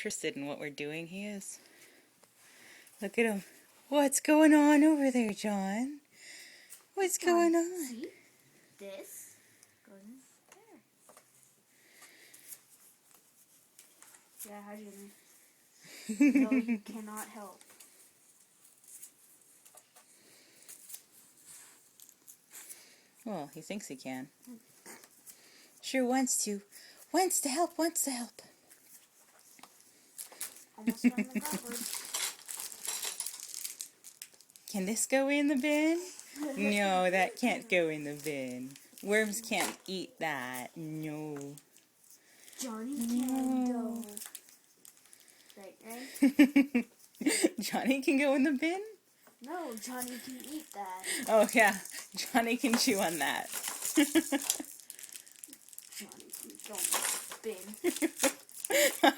interested in what we're doing he is. Look at him. What's going on over there, John? What's going on? See? This goes there. Yeah, hi, Jimmy. No, you cannot help. Well, he thinks he can. Sure wants to. Wants to help, wants to help. Almost done the cupboard. Can this go in the bin? No, that can't go in the bin. Worms can't eat that. No. Johnny can go. Right? Johnny can go in the bin? No, Johnny can eat that. Oh, yeah. Johnny can chew on that. Johnny can go in the bin.